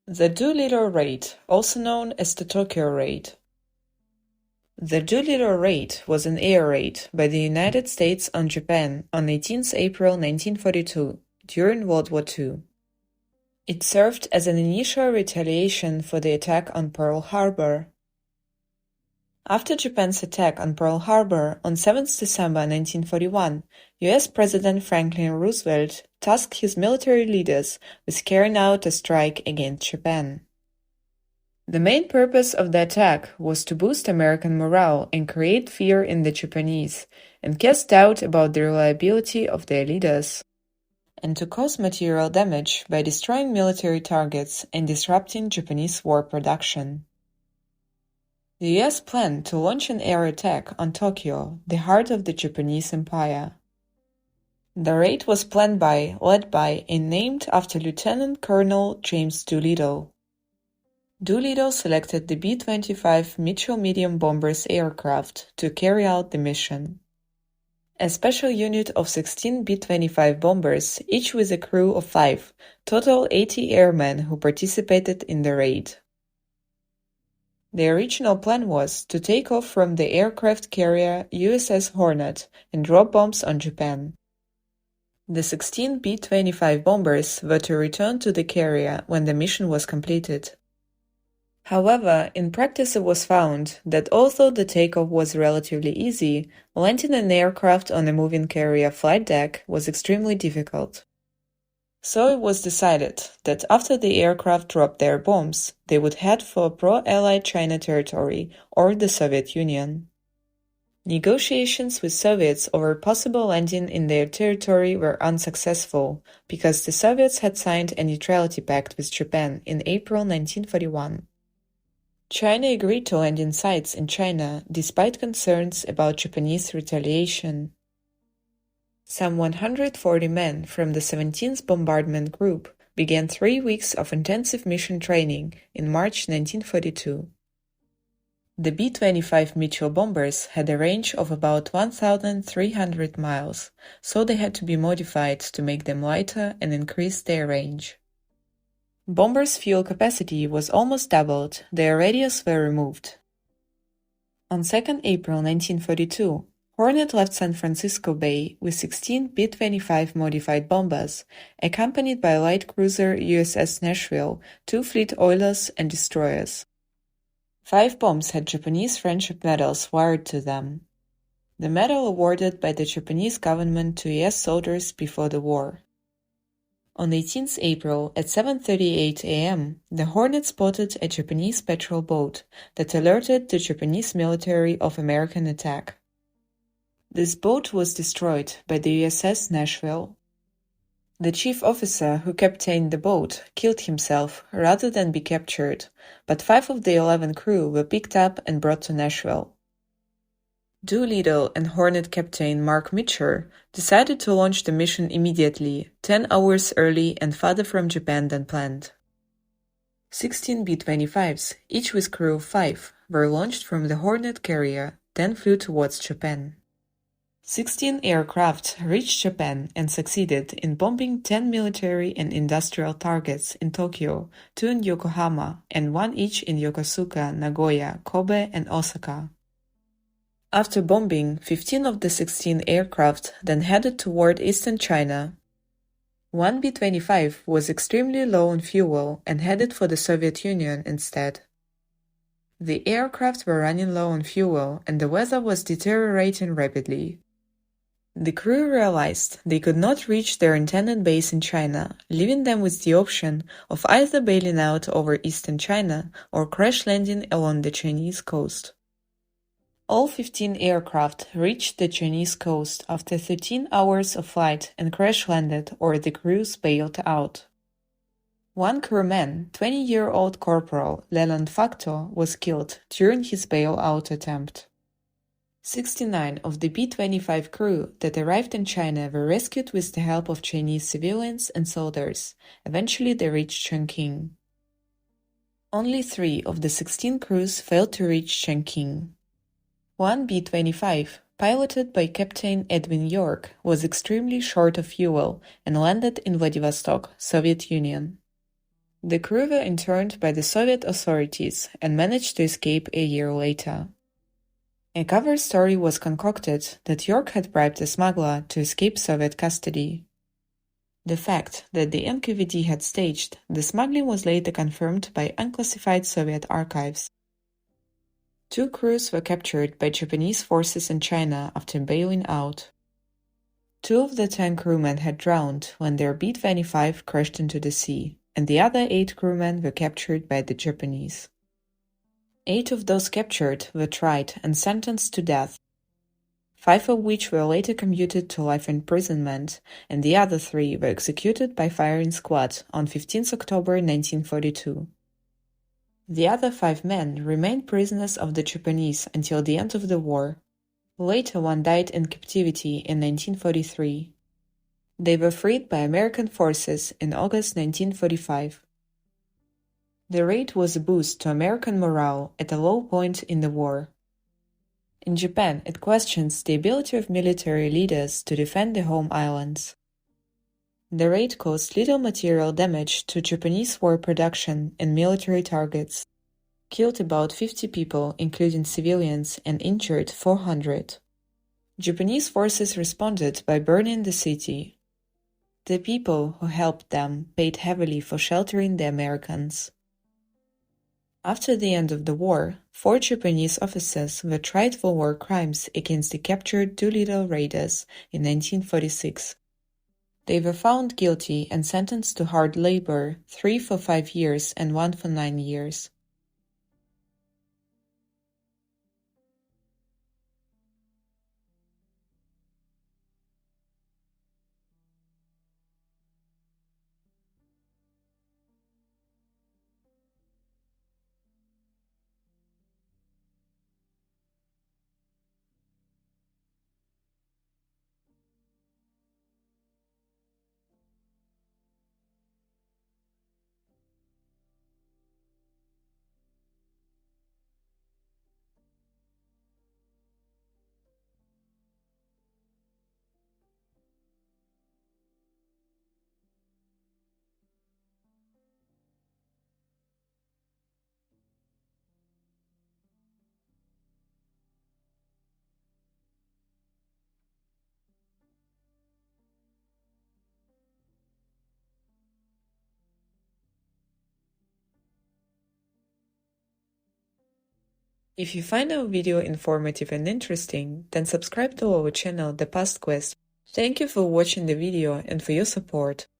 The Doolittle Raid, also known as the Tokyo Raid. The Doolittle Raid was an air raid by the United States on Japan on 18th April 1942, during World War II. It served as an initial retaliation for the attack on Pearl Harbor. After Japan's attack on Pearl Harbor on 7th December 1941, US President Franklin Roosevelt tasked his military leaders with carrying out a strike against Japan. The main purpose of the attack was to boost American morale and create fear in the Japanese, and cast doubt about the reliability of their leaders, and to cause material damage by destroying military targets and disrupting Japanese war production. The US planned to launch an air attack on Tokyo, the heart of the Japanese Empire. The raid was led by, and named after Lieutenant Colonel James Doolittle. Doolittle selected the B-25 Mitchell medium bombers aircraft to carry out the mission. A special unit of 16 B-25 bombers, each with a crew of 5, total 80 airmen who participated in the raid. The original plan was to take off from the aircraft carrier USS Hornet and drop bombs on Japan. The 16 B-25 bombers were to return to the carrier when the mission was completed. However, in practice it was found that although the takeoff was relatively easy, landing an aircraft on a moving carrier flight deck was extremely difficult. So it was decided that after the aircraft dropped their bombs, they would head for pro-Allied China territory or the Soviet Union. Negotiations with Soviets over possible landing in their territory were unsuccessful because the Soviets had signed a neutrality pact with Japan in April 1941. China agreed to landing sites in China despite concerns about Japanese retaliation. Some 140 men from the 17th Bombardment Group began 3 weeks of intensive mission training in March 1942. The B-25 Mitchell bombers had a range of about 1,300 miles, so they had to be modified to make them lighter and increase their range. Bombers' fuel capacity was almost doubled, their radios were removed. On 2nd April 1942, Hornet left San Francisco Bay with 16 B-25 modified bombers, accompanied by light cruiser USS Nashville, 2 fleet oilers and destroyers. 5 bombs had Japanese friendship medals wired to them. The medal awarded by the Japanese government to US soldiers before the war. On 18th April at 7:38 a.m., the Hornet spotted a Japanese patrol boat that alerted the Japanese military of American attack. This boat was destroyed by the USS Nashville. The chief officer who captained the boat killed himself rather than be captured, but 5 of the 11 crew were picked up and brought to Nashville. Doolittle and Hornet captain Mark Mitcher decided to launch the mission immediately, 10 hours early and farther from Japan than planned. 16 B-25s, each with crew of 5, were launched from the Hornet carrier, then flew towards Japan. 16 aircraft reached Japan and succeeded in bombing 10 military and industrial targets in Tokyo, 2 in Yokohama, and 1 each in Yokosuka, Nagoya, Kobe, and Osaka. After bombing, 15 of the 16 aircraft then headed toward eastern China. 1 B-25 was extremely low on fuel and headed for the Soviet Union instead. The aircraft were running low on fuel and the weather was deteriorating rapidly. The crew realized they could not reach their intended base in China, leaving them with the option of either bailing out over eastern China or crash landing along the Chinese coast. All 15 aircraft reached the Chinese coast after 13 hours of flight and crash-landed or the crews bailed out. 1 crewman, 20-year-old Corporal Leland Facto, was killed during his bailout attempt. 69 of the B-25 crew that arrived in China were rescued with the help of Chinese civilians and soldiers. Eventually they reached Chongqing. Only 3 of the 16 crews failed to reach Chongqing. 1 B-25, piloted by Captain Edwin York, was extremely short of fuel and landed in Vladivostok, Soviet Union. The crew were interned by the Soviet authorities and managed to escape a year later. A cover story was concocted that York had bribed a smuggler to escape Soviet custody. The fact that the NKVD had staged the smuggling was later confirmed by unclassified Soviet archives. 2 crews were captured by Japanese forces in China after bailing out. 2 of the 10 crewmen had drowned when their B-25 crashed into the sea, and the other 8 crewmen were captured by the Japanese. 8 of those captured were tried and sentenced to death, 5 of which were later commuted to life imprisonment, and the other 3 were executed by firing squad on 15 October 1942. The other 5 men remained prisoners of the Japanese until the end of the war. Later one died in captivity in 1943. They were freed by American forces in August 1945. The raid was a boost to American morale at a low point in the war. In Japan, it questions the ability of military leaders to defend the home islands. The raid caused little material damage to Japanese war production and military targets, killed about 50 people, including civilians, and injured 400. Japanese forces responded by burning the city. The people who helped them paid heavily for sheltering the Americans. After the end of the war, 4 Japanese officers were tried for war crimes against the captured Doolittle raiders in 1946. They were found guilty and sentenced to hard labor, 3 for 5 years and 1 for 9 years. If you find our video informative and interesting, then subscribe to our channel The Past Quest. Thank you for watching the video and for your support.